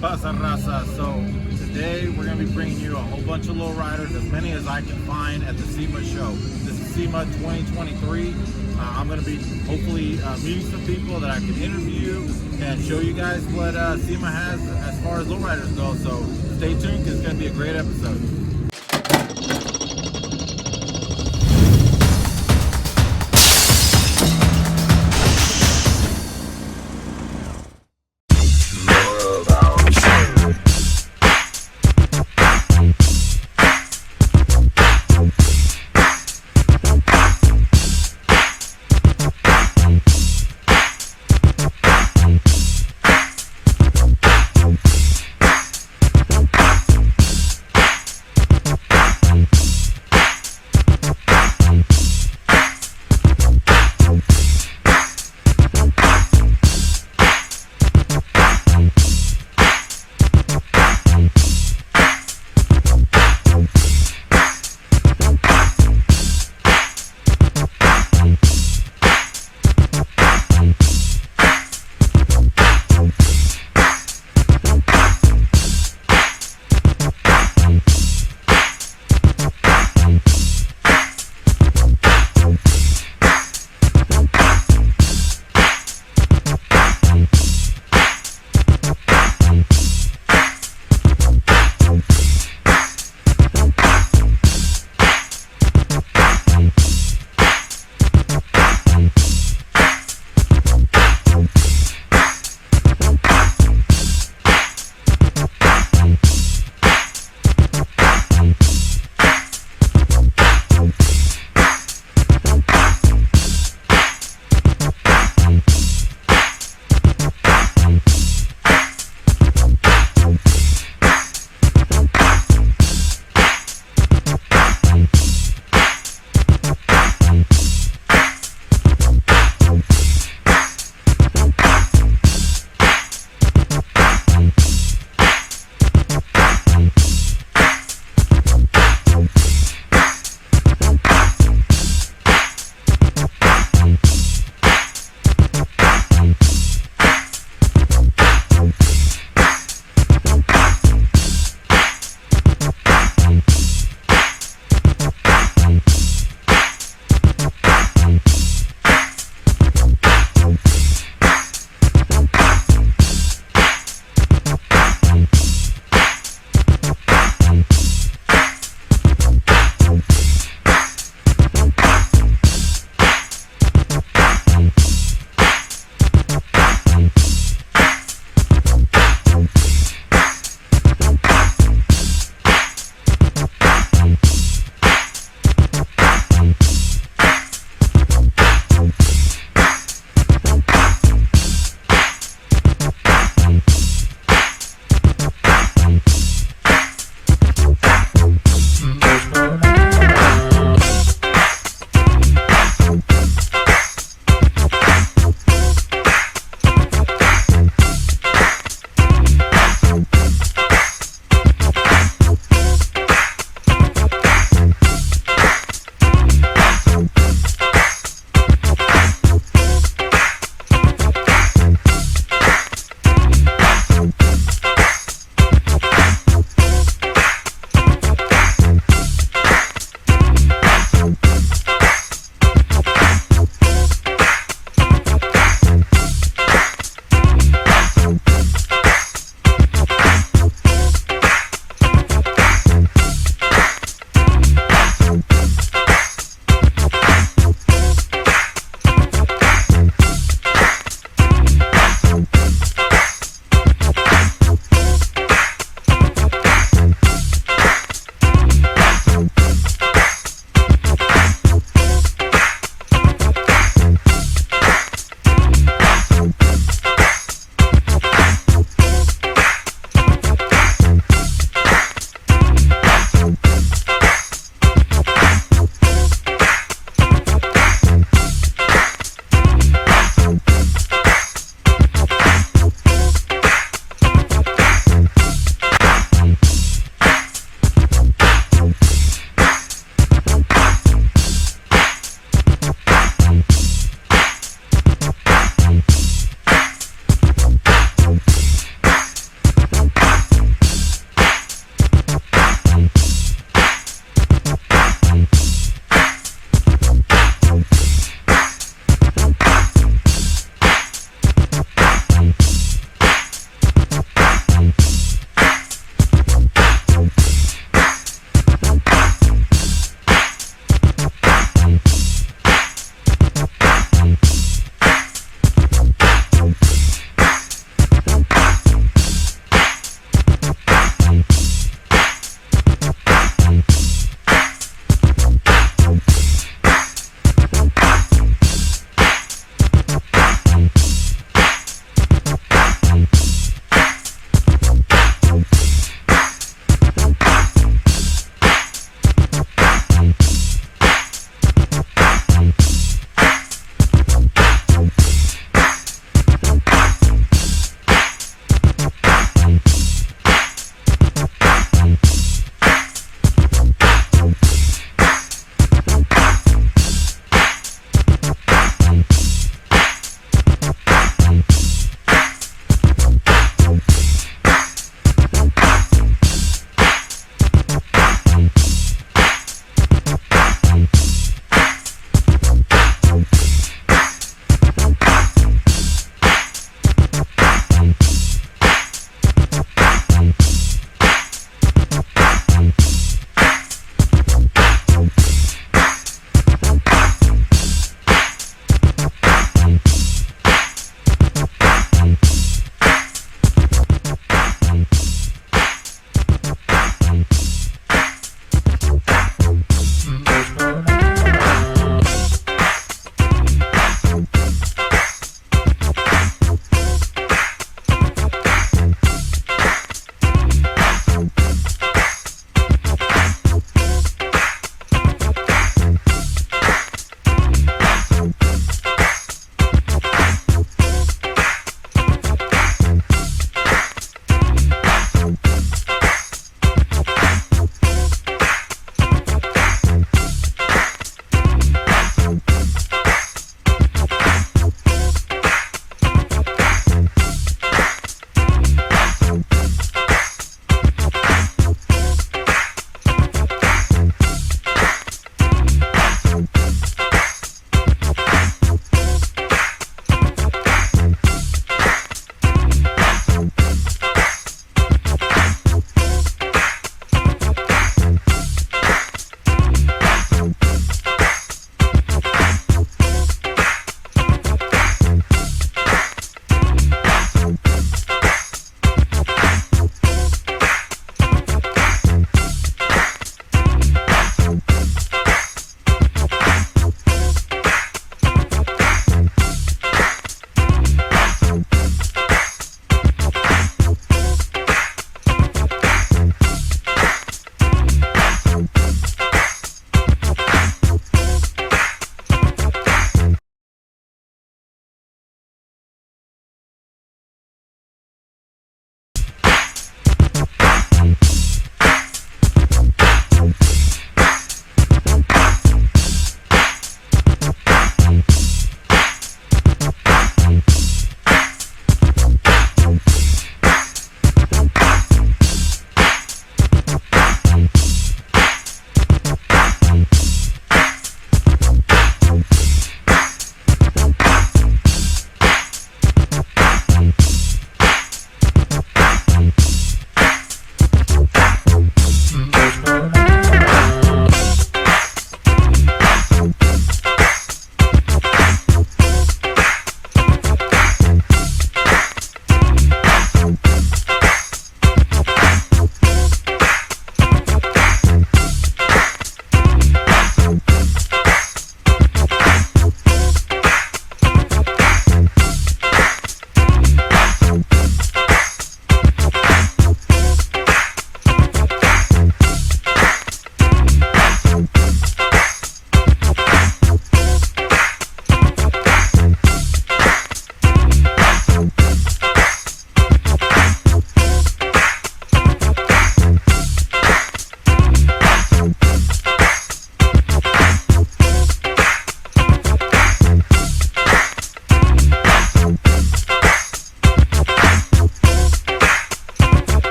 pasa, raza? So today we're going to be bringing you a whole bunch of lowriders, as many as I can find at the SEMA show. This is SEMA 2023. I'm going to be hopefully meeting some people that I can interview and show you guys what SEMA has as far as lowriders go. So stay tuned because it's going to be a great episode.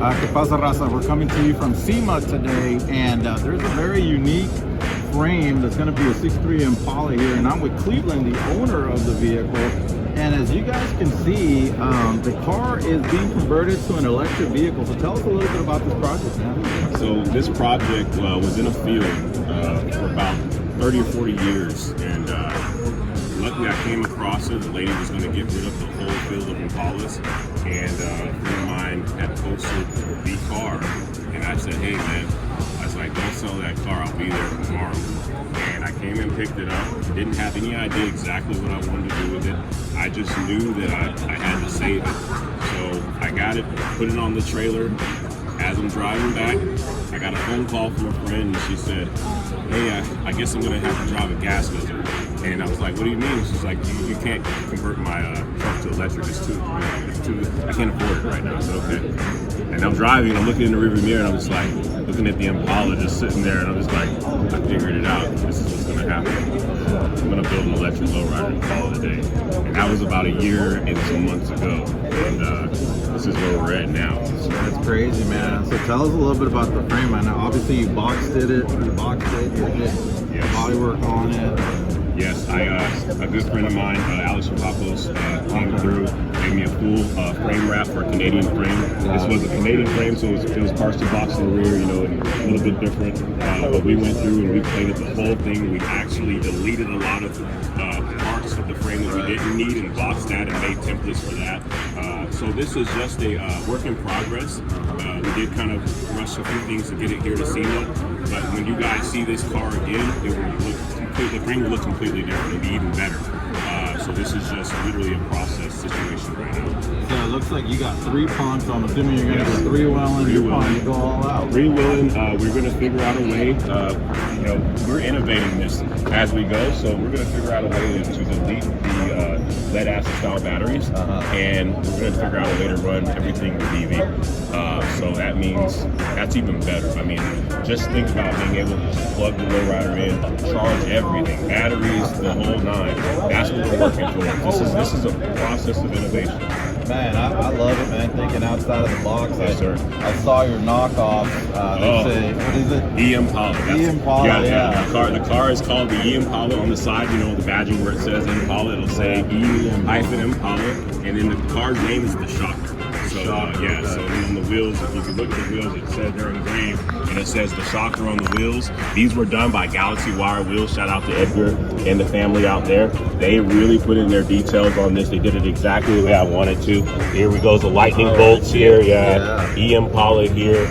Que pasa, raza? We're coming to you from SEMA today, and there's a very unique frame that's going to be a 6.3 Impala here, and I'm with Cleveland, the owner of the vehicle. And as you guys can see, the car is being converted to an electric vehicle. So tell us a little bit about this project, man. So this project was in a field for about 30 or 40 years, and luckily I came across it. The lady was going to get rid of the whole field of Impalas, and a friend of mine had posted the car, and I said, hey man, I was like, don't sell that car, I'll be there tomorrow. And I came and picked it up, didn't have any idea exactly what I wanted to do with it. I just knew that I had to save it. So I got it, put it on the trailer. As I'm driving back, I got a phone call from a friend, and she said, hey, I guess I'm gonna have to drive a gas guzzler. And I was like, what do you mean? She's like, you can't convert my truck to electric. It's too, I can't afford it right now. I said, okay. And I'm driving, I'm looking in the rearview mirror, and I'm just like, looking at the Impala just sitting there, and I'm just like, I figured it out. This is what's gonna happen. I'm gonna build an electric lowrider Impala today. And that was about a year and some months ago. And this is where we're at now. So that's crazy, man. So tell us a little bit about the frame. I know obviously you boxed it, you did bodywork on it. Yes, a good friend of mine, Alex Papos, came through, gave me a full frame wrap for a Canadian frame. This was a Canadian frame, so it was partially boxed in the rear, you know, and a little bit different. But we went through and we painted the whole thing. We actually deleted a lot of parts of the frame that we didn't need and boxed that and made templates for that. So this is just a work in progress. We did kind of rush a few things to get it here to SEMA, but when you guys see this car again, it will look the frame will look completely different. It'll be even better. So this is just literally a process situation right now. So it looks like you got 3 pumps. I'm assuming you're going to go 3-wheeling. You're going to go all out. 3-wheeling. We're going to figure out a way. You know, we're innovating this as we go. So we're going to figure out a way to delete the lead acid style batteries, and we're going to figure out a way to run everything with EV. So that means that's even better. I mean, just think about being able to plug the lowrider in, charge everything, batteries, the whole nine. That's what we're working towards. This is a process of innovation. Man, I love it, man. Thinking outside of the box. Yes, sir. I saw your knockoff. They say, what is it? E-Impala. E-Impala, yeah. The car is called the E-Impala on the side. You know, the badging where it says Impala, it'll say E-Impala, and then the car's name is the Shocker. So so on the wheels, if you can look at the wheels, it says they're engraved, and it says the Shocker on the wheels. These were done by Galaxy Wire Wheels. Shout out to Edgar and the family out there. They really put in their details on this. They did it exactly the way I wanted to. Here we go, the lightning bolts here, E-Impala here.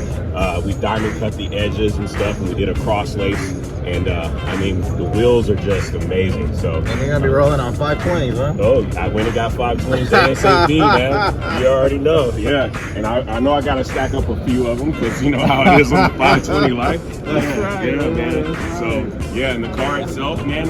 We diamond cut the edges and stuff, and we did a cross lace. And I mean, the wheels are just amazing. So, and you're gonna be rolling on 520s, huh? Oh, I went and got 520s ASAP, man. You already know, yeah. And I know I gotta stack up a few of them because you know how it is on the 520 life. That's right. Yeah, man. So, yeah, and the car itself, man.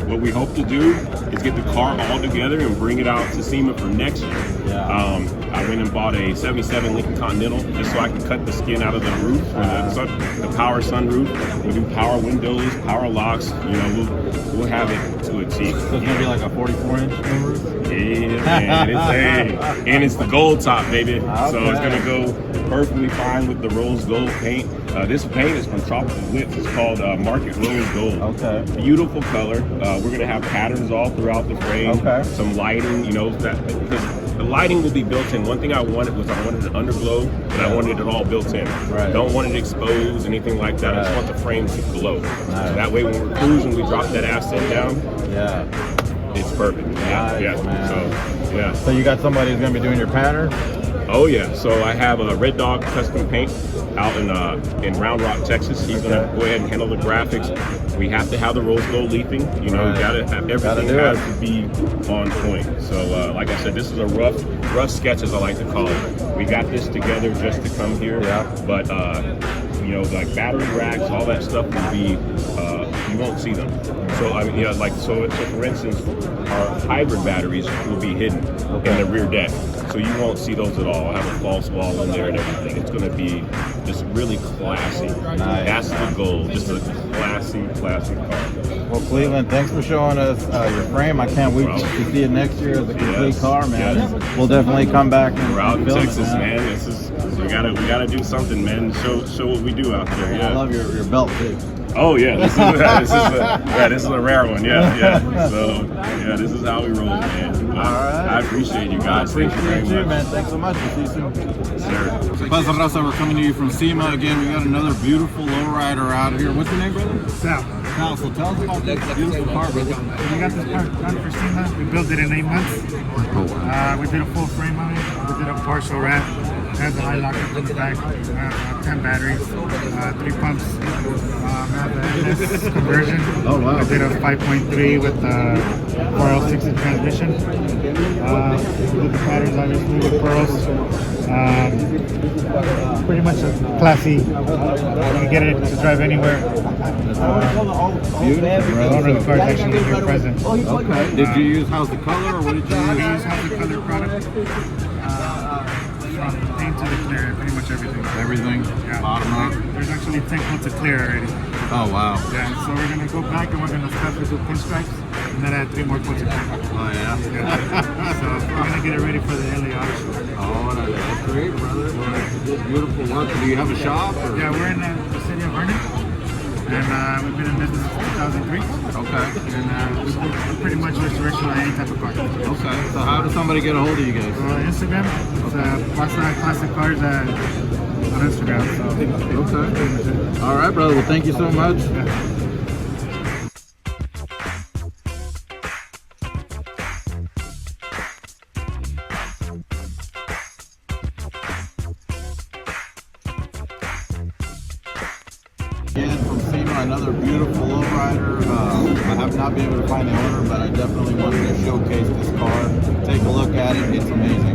What we hope to do is get the car all together and bring it out to SEMA for next year. Yeah. I went and bought a '77 Lincoln Continental just so I could cut the skin out of the roof, the power sunroof. We do power windows, power locks. You know, we'll have it to a T. So it's gonna be like a 44-inch roof. Yeah, man. And it's the gold top, baby. Okay. So it's gonna go perfectly fine with the rose gold paint. This paint is from Tropical Whips. It's called Market Rose Gold. Okay. Beautiful color. We're gonna have patterns all throughout the frame. Okay. Some lighting, you know, because the lighting will be built in. One thing I wanted an underglow, but I wanted it all built in. Right. Don't want it exposed, anything like that. I just want the frame to glow. So that way when we're cruising, we drop that asset down. Yeah. It's perfect. Man. So you got somebody who's gonna be doing your pattern? Oh yeah. So I have a Red Dog Custom Paint out in Round Rock, Texas. He's gonna go ahead and handle the graphics. We have to have the rose gold leafing. You know, gotta have everything has to be on point. So like I said, this is a rough sketch, as I like to call it. We got this together just to come here. Yeah. But you know, like battery racks, all that stuff will be you won't see them. So I mean, yeah, like so for instance, our hybrid batteries will be hidden in the rear deck. So you won't see those at all. I have a false wall in there and everything. It's going to be just really classy. Nice. That's the goal. Just a classy car. Well, Cleveland, thanks for showing us your frame. I can't wait to see it next year as a complete car, man. Yes. We'll definitely come back. We're out in film it, Texas, man. This is we gotta do something, man. Show what we do out there. Yeah. I love your belt too. Oh yeah, this is a rare one. Yeah. So yeah, this is how we roll, man. I appreciate you guys. Thank you very much, man. Thanks so much. We'll see you soon. Sir. Buzz Raza, we're coming to you from SEMA again. We got another beautiful lowrider out here. What's your name, brother? Sal. Sal. So tell us about this beautiful car, brother. We got this car done for SEMA. We built it in 8 months. Oh wow. We did a full frame on it. We did a partial wrap. It has a high lockup in the back. 10 batteries, 3 pumps. This conversion. Oh wow. I did a 5.3 with 4L60 transmission. We did the patterns obviously with pearls. Pretty much a classy. You can get it to drive anywhere. Beautiful, The owner of the car is actually here present. Okay. Did you use How's the Color, or what did you We use? use How's the Color product. From the paint to the clear, pretty much everything. Everything. Yeah. Bottom up. There's actually 10 coats of clear already. Oh wow. Yeah, so we're gonna go back and we're gonna stuff it with pinstripes and then add 3 more coats of clear. Oh yeah. So we're gonna get it ready for the LA Auto Show. Oh, that's great, brother. Well, beautiful work. Do you have a shop? Or? Yeah, we're in the city of Vernon. And we've been in business since 2003. Okay. And we pretty much restoration on any type of car. Okay. So how does somebody get a hold of you guys? Instagram, it's Pasta Classic Cars on Instagram. So Okay. All right, brother. Well, thank you so much. Again, from SEMA, another beautiful lowrider. I have not been able to find the owner, but I definitely wanted to showcase this car. Take a look at it. It's amazing.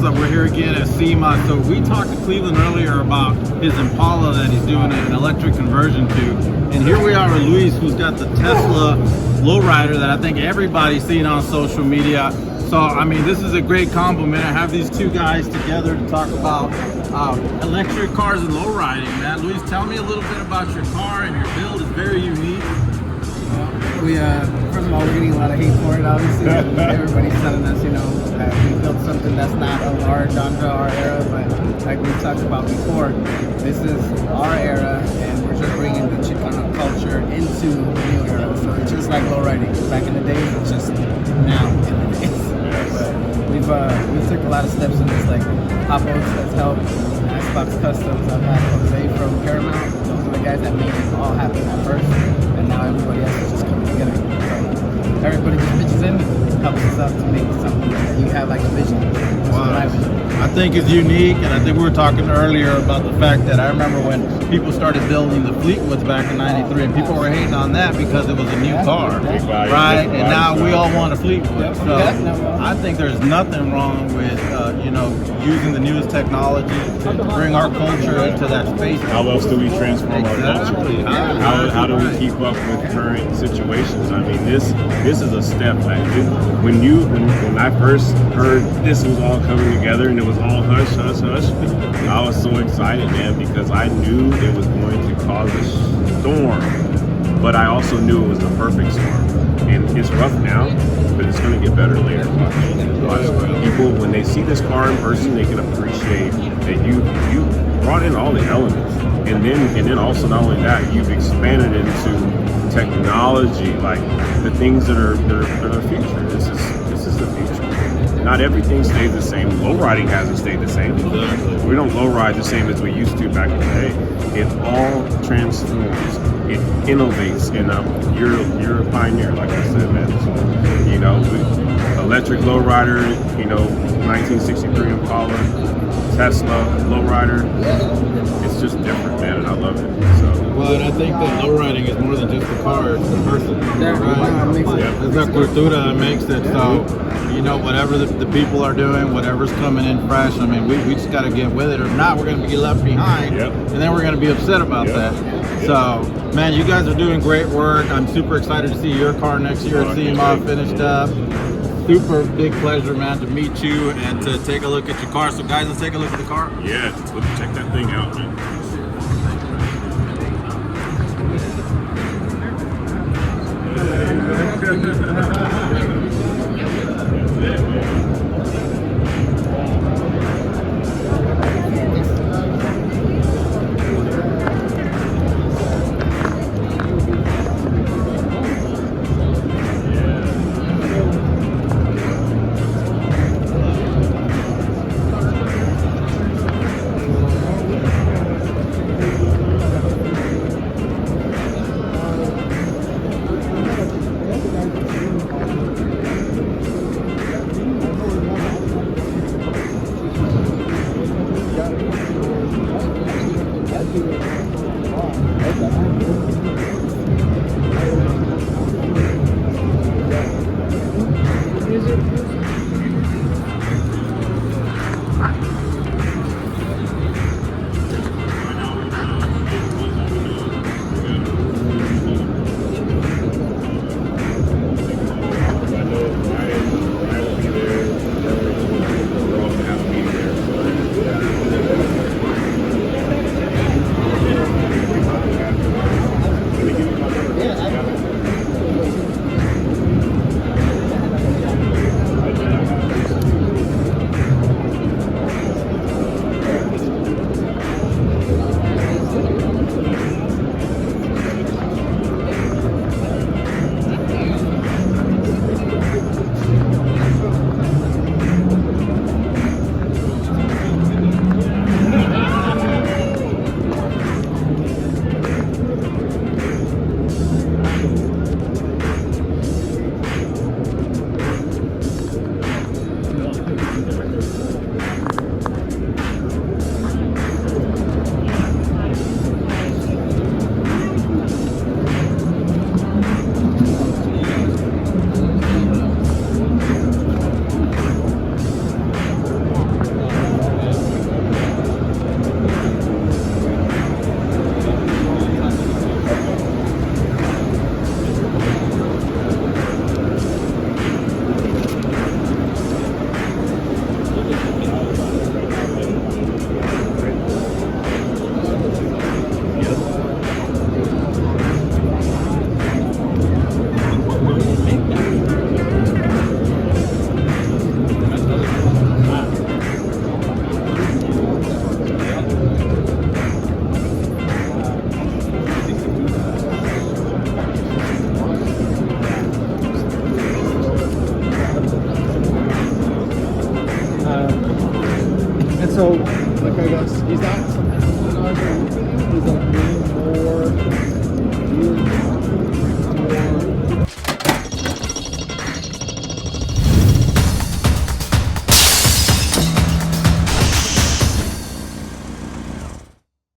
We're here again at SEMA. So we talked to Cleveland earlier about his Impala that he's doing an electric conversion to. And here we are with Luis, who's got the Tesla Lowrider that I think everybody's seen on social media. So, I mean, this is a great compliment. I have these two guys together to talk about electric cars and lowriding, man. Luis, tell me a little bit about your car and your build. It's very unique. We first of all, we're getting a lot of hate for it, obviously. Everybody's telling us, you know, that we built something that's not of our genre, our era, but like we talked about before, this is our era, and we're just bringing the Chicano culture into the new era. So it's just like lowriding. Back in the days, it's just now in the days. But we took a lot of steps in this, like Hot Boats that's helped, Xbox Customs. I've had Jose from Paramount. Those are the guys that made it all happen at first, and now everybody else is just coming together. So everybody just pitches in, helps us out to make something that you have like a vision. Wow. I think it's unique, and I think we were talking earlier about the fact that I remember when people started building the Fleetwoods back in '93, and people were hating on that because it was a new car, right? And now we all want a Fleetwood. So I think there's nothing wrong with using the newest technology to bring our culture into that space. How else do we transform our Exactly. culture? How do we keep up with current situations? I mean, this is a step. Like, when I first heard this was all coming together and it was all hush, hush, hush, I was so excited, man, because I knew it was going to cause a storm, but I also knew it was the perfect storm. And it's rough now, but it's going to get better later. People, when they see this car in person, they can appreciate that you brought in all the elements, and then also not only that, you've expanded into technology, like the things that are the future. This is the future. Not everything stays the same. Lowriding hasn't stayed the same. We don't lowride the same as we used to back in the day. It all transforms. It innovates, and you're a pioneer, like I said, man. So, Electric Lowrider, 1963 Impala, Tesla Lowrider. It's just different, man, and I love it. So. Well, and I think that lowriding is more than just the car; it's the person. Right? It's that cultura that makes it. So, whatever the people are doing, whatever's coming in fresh. I mean, we just got to get with it. Or not, we're going to be left behind, and then we're going to be upset about that. So, man, you guys are doing great work. I'm super excited to see your car next year at SEMA finished up. Super big pleasure, man, to meet you and to take a look at your car. So, guys, let's take a look at the car. Yeah, let's check that thing out, man. like I guess, is that something you guys are looking at? Is that being more